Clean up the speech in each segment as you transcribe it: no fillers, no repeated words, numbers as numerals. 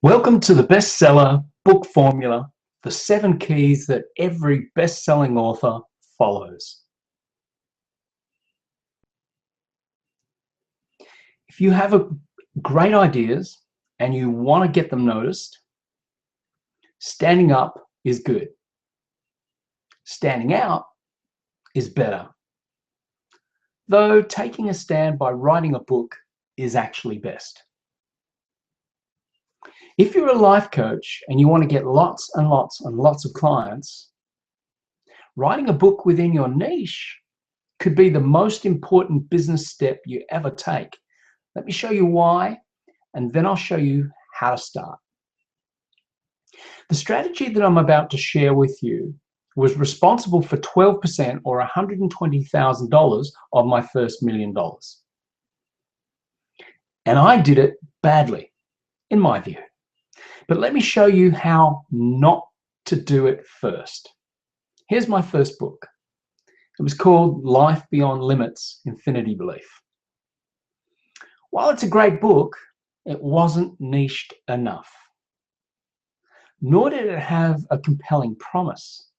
Welcome to the bestseller book formula, the 7 keys that every best-selling author follows. If you have great ideas and you want to get them noticed, standing up is good. Standing out is better. Though taking a stand by writing a book is actually best. If you're a life coach and you want to get lots and lots and lots of clients, writing a book within your niche could be the most important business step you ever take. Let me show you why, and then I'll show you how to start. The strategy that I'm about to share with you was responsible for 12% or $120,000 of my first $1 million. And I did it badly, in my view. But let me show you how not to do it first. Here's my first book. It was called Life Beyond Limits, Infinity Belief. While it's a great book, it wasn't niched enough. Nor did it have a compelling promise.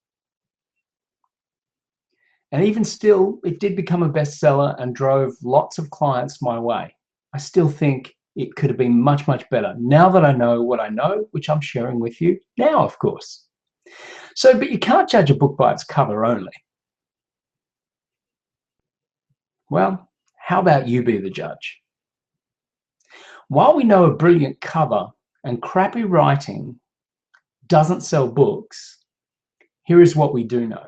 And even still, it did become a bestseller and drove lots of clients my way. I still think it could have been much, much better now that I know what I know, which I'm sharing with you now, of course. But you can't judge a book by its cover only. Well, how about you be the judge? While we know a brilliant cover and crappy writing doesn't sell books, here is what we do know.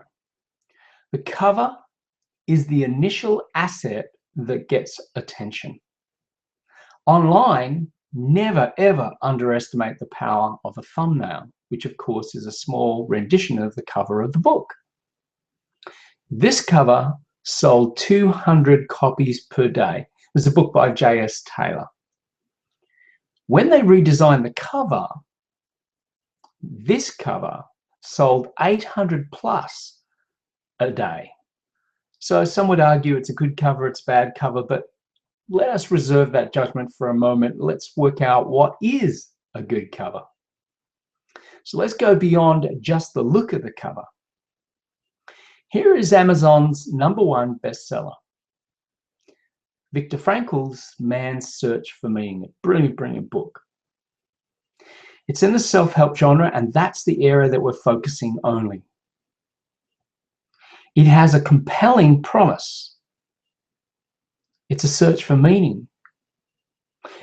The cover is the initial asset that gets attention. Online, never ever underestimate the power of a thumbnail, which of course is a small rendition of the cover of the book. This cover sold 200 copies per day. It was a book by J.S. Taylor. When they redesigned the cover, this cover sold 800 plus a day. So some would argue it's a good cover, it's a bad cover, but let us reserve that judgment for a moment. Let's work out what is a good cover. So let's go beyond just the look of the cover. Here is Amazon's #1 bestseller, Viktor Frankl's Man's Search for Meaning. A brilliant, brilliant book. It's in the self-help genre, and that's the area that we're focusing only. It has a compelling promise. It's a search for meaning.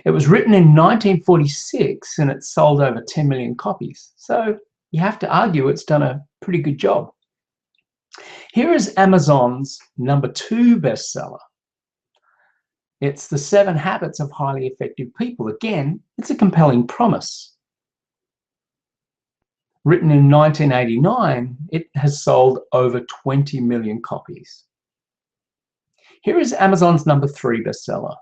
It was written in 1946 and it sold over 10 million copies. So you have to argue it's done a pretty good job. Here is Amazon's #2 bestseller. It's The 7 Habits of Highly Effective People. Again, it's a compelling promise. Written in 1989, it has sold over 20 million copies. Here is Amazon's #3 bestseller.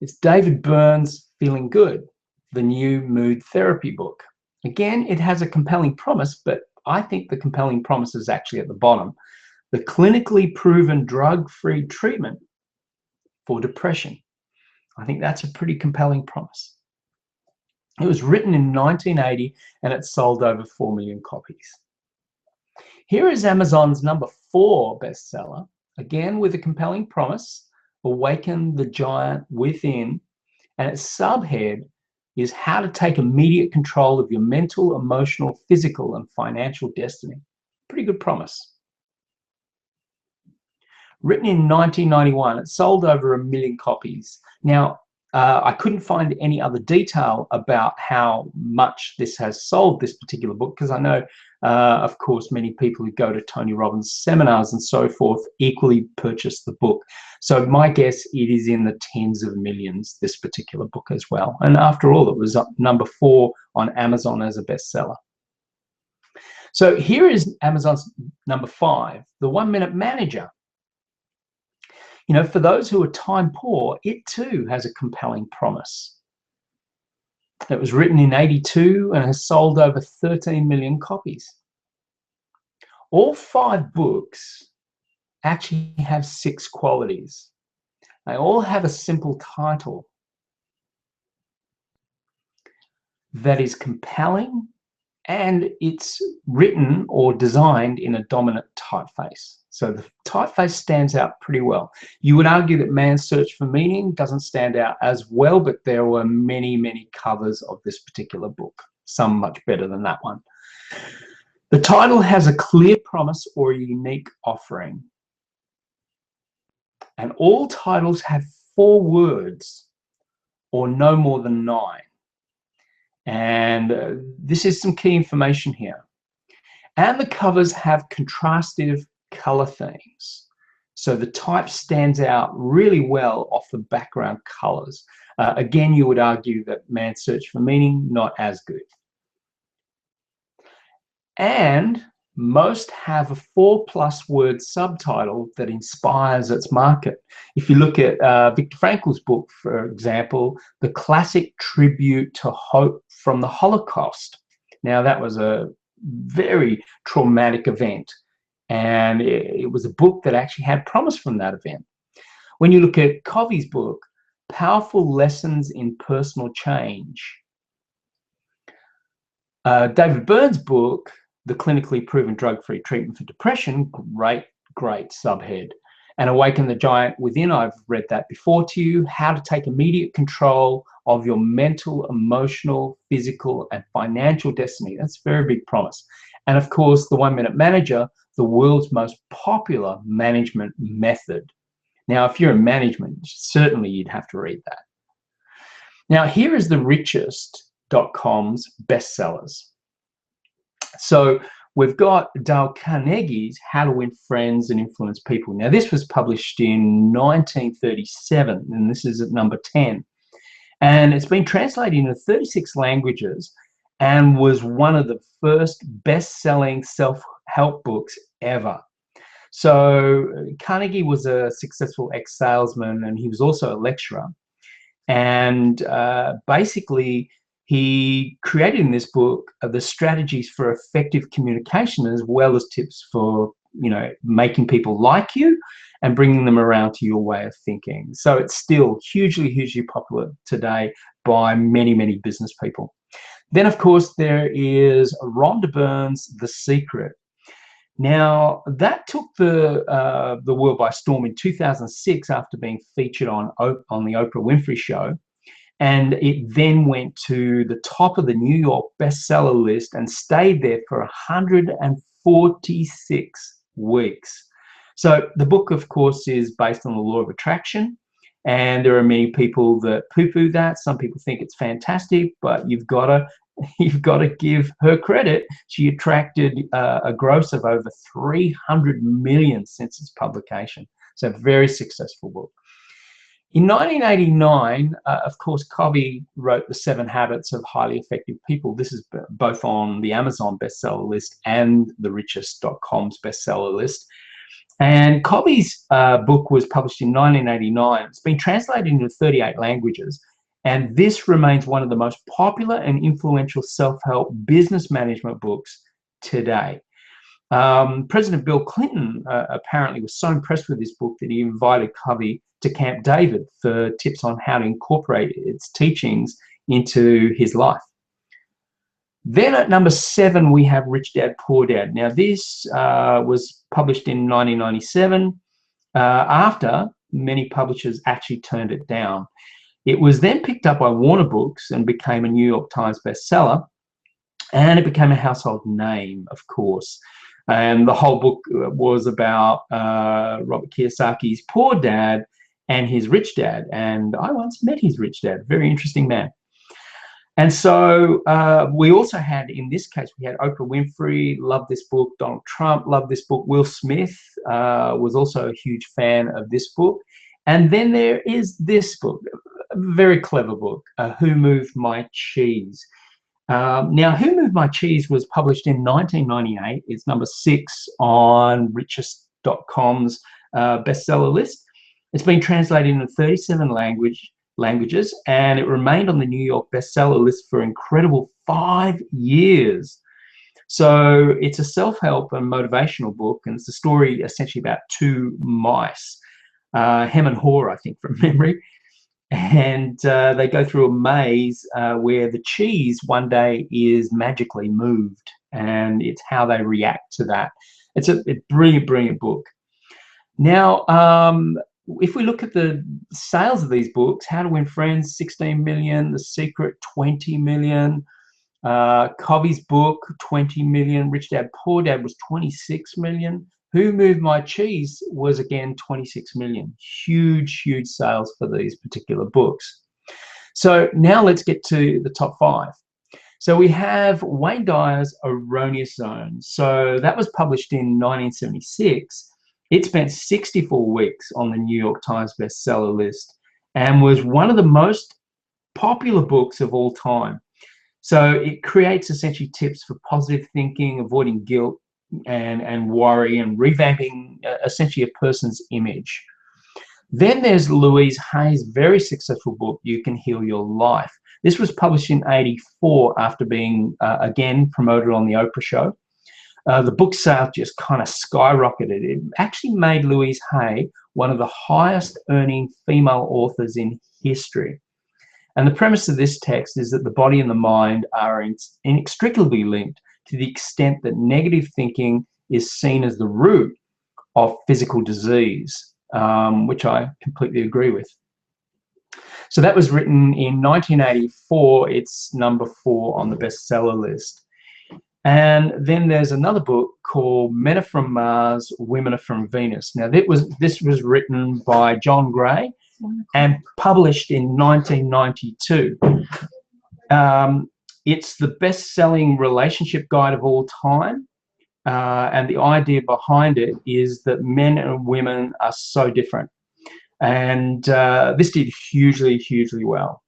It's David Burns' Feeling Good, the new mood therapy book. Again, it has a compelling promise, but I think the compelling promise is actually at the bottom. The clinically proven drug-free treatment for depression. I think that's a pretty compelling promise. It was written in 1980 and it sold over 4 million copies. Here is Amazon's #4 bestseller, again with a compelling promise, Awaken the Giant Within, and its subhead is How to Take Immediate Control of Your Mental, Emotional, Physical, and Financial Destiny. Pretty good promise. Written in 1991, it sold over 1 million copies. Now, I couldn't find any other detail about how much this has sold, this particular book, because I know, of course, many people who go to Tony Robbins seminars and so forth equally purchase the book. So my guess, it is in the tens of millions, this particular book as well. And after all, it was #4 on Amazon as a bestseller. So here is Amazon's #5, The 1 Minute Manager. You know, for those who are time poor, it too has a compelling promise. It was written in 82 and has sold over 13 million copies. All 5 books actually have 6 qualities. They all have a simple title. that is compelling, and it's written or designed in a dominant typeface. So the typeface stands out pretty well. You would argue that Man's Search for Meaning doesn't stand out as well, but there were many, many covers of this particular book, some much better than that one. The title has a clear promise or a unique offering. And all titles have 4 words or no more than 9. And this is some key information here. And the covers have contrastive color themes. So the type stands out really well off the background colors. Again, you would argue that Man's Search for Meaning, not as good. And most have a 4+ word subtitle that inspires its market. If you look at Viktor Frankl's book, for example, The Classic Tribute to Hope from the Holocaust. Now, that was a very traumatic event, and it was a book that actually had promise from that event. When you look at Covey's book, Powerful Lessons in Personal Change, David Byrne's book, The Clinically Proven Drug-Free Treatment for Depression, great subhead. And Awaken the Giant Within, I've read that before to you. How to take immediate control of your mental, emotional, physical, and financial destiny. That's a very big promise. And of course, The 1 Minute Manager, the world's most popular management method. Now, if you're in management, certainly you'd have to read that. Now, here is TheRichest.com's bestsellers. So we've got Dale Carnegie's How to Win Friends and Influence People. Now, this was published in 1937, and this is at number 10. And it's been translated into 36 languages and was one of the first best-selling self-help books ever. So Carnegie was a successful ex-salesman, and he was also a lecturer. And basically, he created in this book the strategies for effective communication, as well as tips for, making people like you and bringing them around to your way of thinking. So it's still hugely, hugely popular today by many, many business people. Then, of course, there is Rhonda Byrne's The Secret. Now, that took the world by storm in 2006 after being featured on the Oprah Winfrey Show. And it then went to the top of the New York bestseller list and stayed there for 146 weeks. So the book, of course, is based on the law of attraction. And there are many people that poo-poo that. Some people think it's fantastic, but you've got to give her credit. She attracted a gross of over 300 million since its publication. So a very successful book. In 1989, of course, Covey wrote The 7 Habits of Highly Effective People. This is both on the Amazon bestseller list and TheRichest.com's bestseller list. And Covey's book was published in 1989. It's been translated into 38 languages. And this remains one of the most popular and influential self-help business management books today. President Bill Clinton apparently was so impressed with this book that he invited Covey to Camp David for tips on how to incorporate its teachings into his life. Then at number 7, we have Rich Dad, Poor Dad. Now, this was published in 1997 after many publishers actually turned it down. It was then picked up by Warner Books and became a New York Times bestseller, and it became a household name, of course. And the whole book was about Robert Kiyosaki's poor dad and his rich dad. And I once met his rich dad, very interesting man. And so we also had, in this case, we had Oprah Winfrey, loved this book. Donald Trump loved this book. Will Smith was also a huge fan of this book. And then there is this book, a very clever book, Who Moved My Cheese? Now, Who Moved My Cheese was published in 1998. It's number 6 on Richest.com's bestseller list. It's been translated into 37 languages, and it remained on the New York bestseller list for an incredible 5 years. So it's a self-help and motivational book, and it's a story essentially about 2 mice, Hem and Haw, I think, from memory. and they go through a maze where the cheese one day is magically moved, and it's how they react to that. It's a brilliant, brilliant book. Now, if we look at the sales of these books, How to Win Friends, 16 million, The Secret, 20 million, Covey's book, 20 million, Rich Dad Poor Dad was 26 million. Who Moved My Cheese was again 26 million. Huge, huge sales for these particular books. So now let's get to the top 5. So we have Wayne Dyer's Erroneous Zones. So that was published in 1976. It spent 64 weeks on the New York Times bestseller list and was one of the most popular books of all time. So it creates essentially tips for positive thinking, avoiding guilt and worry, and revamping essentially a person's image. Then there's Louise Hay's very successful book, You Can Heal Your Life. This was published in '84 after being, again, promoted on the Oprah show. The book sales just kind of skyrocketed. It actually made Louise Hay one of the highest earning female authors in history. And the premise of this text is that the body and the mind are inextricably linked to the extent that negative thinking is seen as the root of physical disease, which I completely agree with. So that was written in 1984. It's number 4 on the bestseller list. And then there's another book called Men Are From Mars, Women Are From Venus. Now, this was written by John Gray and published in 1992. It's the best-selling relationship guide of all time. And the idea behind it is that men and women are so different. And this did hugely, hugely well.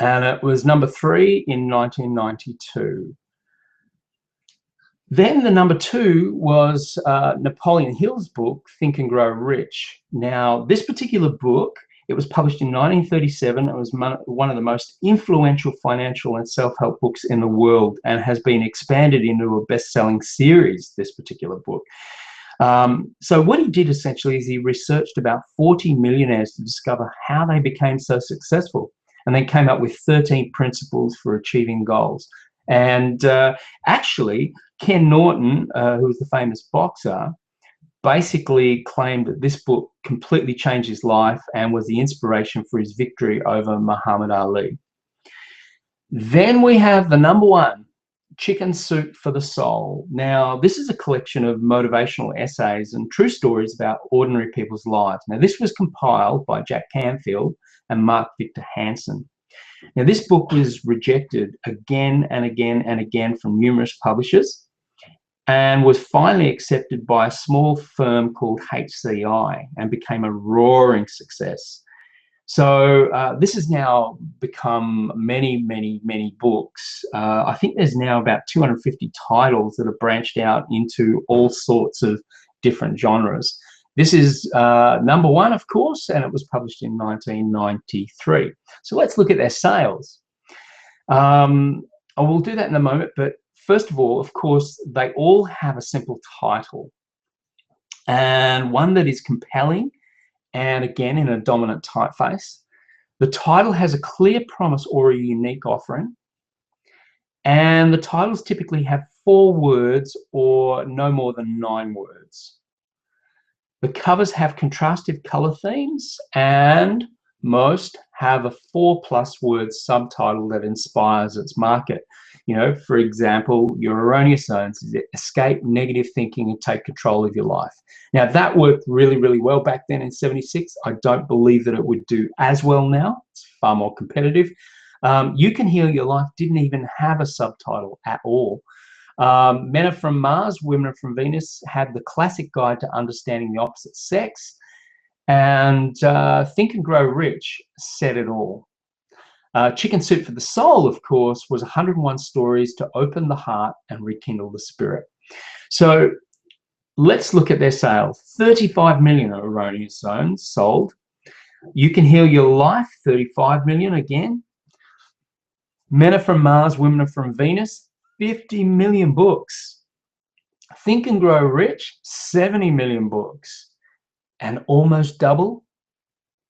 And it was number 3 in 1992. Then the number 2 was Napoleon Hill's book, Think and Grow Rich. Now, this particular book, it was published in 1937. It was one of the most influential financial and self-help books in the world, and has been expanded into a best-selling series, this particular book. So what he did essentially is he researched about 40 millionaires to discover how they became so successful, and then came up with 13 principles for achieving goals. And actually, Ken Norton, who was the famous boxer, basically claimed that this book completely changed his life and was the inspiration for his victory over Muhammad Ali. Then we have the number 1, Chicken Soup for the Soul. Now, this is a collection of motivational essays and true stories about ordinary people's lives. Now, this was compiled by Jack Canfield and Mark Victor Hansen. Now, this book was rejected again and again and again from numerous publishers, and was finally accepted by a small firm called HCI and became a roaring success. So this has now become many, many, many books. I think there's now about 250 titles that have branched out into all sorts of different genres. This is number 1, of course, and it was published in 1993. So let's look at their sales. I will do that in a moment, but first of all, of course, they all have a simple title, and one that is compelling, and again in a dominant typeface. The title has a clear promise or a unique offering, and the titles typically have 4 words or no more than 9 words. The covers have contrastive color themes, and most have a 4+ word subtitle that inspires its market. You know, for example, Your Erroneous Zones is escape negative thinking and take control of your life. Now, that worked really, really well back then in '76. I don't believe that it would do as well now. It's far more competitive. You Can Heal Your Life didn't even have a subtitle at all. Men Are From Mars, Women Are From Venus had the classic guide to understanding the opposite sex. And Think and Grow Rich said it all. Chicken Soup for the Soul, of course, was 101 stories to open the heart and rekindle the spirit. So let's look at their sales. 35 million Erroneous Zones sold. You Can Heal Your Life, 35 million again. Men Are From Mars, Women Are From Venus, 50 million books. Think and Grow Rich, 70 million books. And almost double,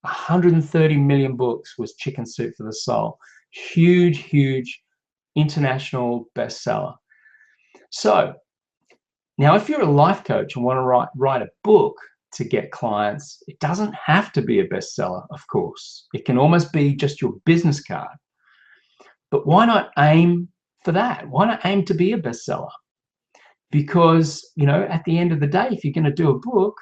130 million books was Chicken Soup for the Soul. Huge, huge international bestseller. So now if you're a life coach and want to write a book to get clients, it doesn't have to be a bestseller, of course. It can almost be just your business card. But why not aim for that? Why not aim to be a bestseller? Because, you know, at the end of the day, if you're going to do a book,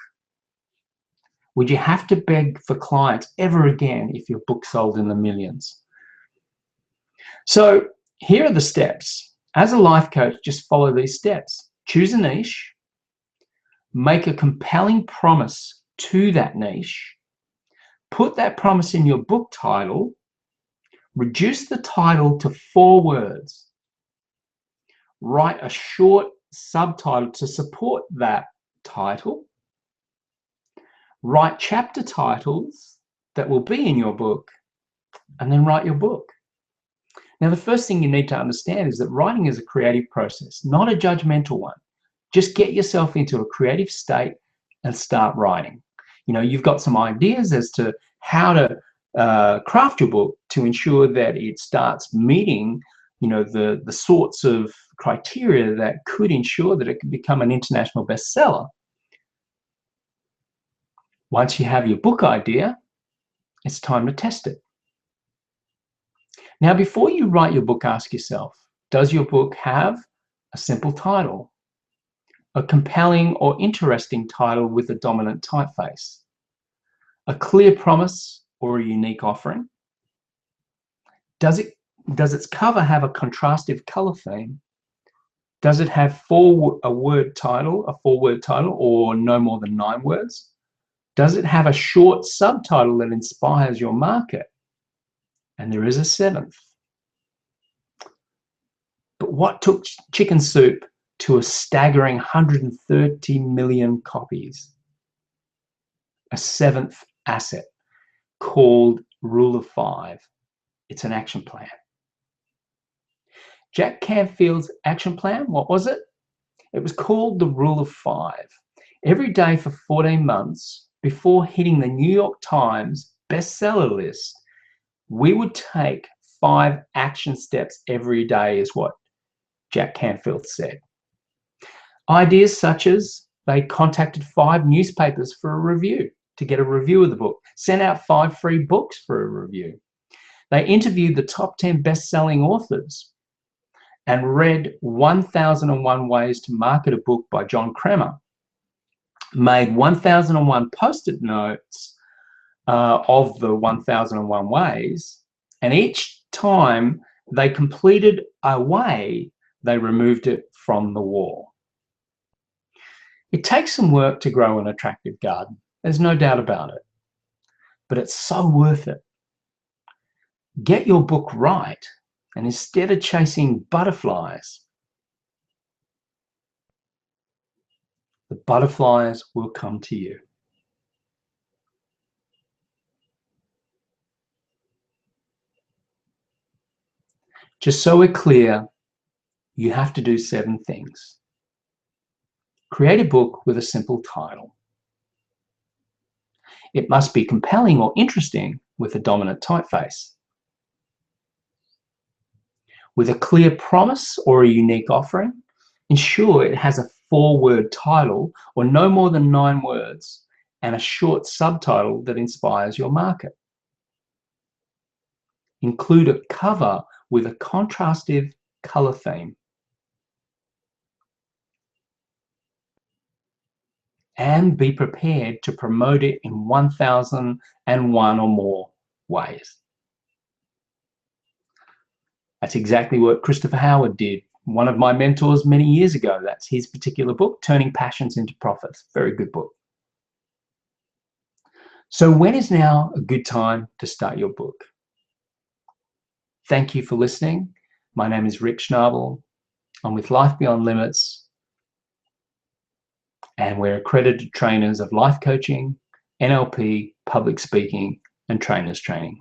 would you have to beg for clients ever again if your book sold in the millions? So here are the steps. As a life coach, just follow these steps. Choose a niche, make a compelling promise to that niche, put that promise in your book title, reduce the title to 4 words, write a short subtitle to support that title, write chapter titles that will be in your book, and then write your book. Now, the first thing you need to understand is that writing is a creative process, not a judgmental one. Just get yourself into a creative state and start writing. You know, you've got some ideas as to how to craft your book to ensure that it starts meeting, you know, the sorts of criteria that could ensure that it can become an international bestseller. Once you have your book idea, it's time to test it. Now, before you write your book, ask yourself, does your book have a simple title, a compelling or interesting title with a dominant typeface, a clear promise or a unique offering? Does its cover have a contrastive color theme? Does it have a four-word title or no more than 9 words? Does it have a short subtitle that inspires your market? And there is a 7th. But what took Chicken Soup to a staggering 130 million copies? A 7th asset called Rule of 5. It's an action plan. Jack Canfield's action plan, what was it? It was called the Rule of 5. Every day for 14 months before hitting the New York Times bestseller list, we would take 5 action steps every day, is what Jack Canfield said. Ideas such as they contacted 5 newspapers for a review to get a review of the book, sent out 5 free books for a review. They interviewed the top 10 best-selling authors and read 1001 Ways to Market a Book by John Kremer, made 1001 post-it notes of the 1001 ways, and each time they completed a way, they removed it from the wall. It takes some work to grow an attractive garden, there's no doubt about it, but it's so worth it. Get your book right, and instead of chasing butterflies, the butterflies will come to you. Just so we're clear, you have to do 7 things. Create a book with a simple title. It must be compelling or interesting with a dominant typeface. With a clear promise or a unique offering, ensure it has a 4-word title or no more than 9 words and a short subtitle that inspires your market. Include a cover with a contrastive color theme. And be prepared to promote it in 1001 or more ways. That's exactly what Christopher Howard did. One of my mentors many years ago. That's his particular book, Turning Passions into Profits. Very good book. So when is now a good time to start your book? Thank you for listening. My name is Rick Schnabel. I'm with Life Beyond Limits, and we're accredited trainers of life coaching, NLP, public speaking, and trainers training.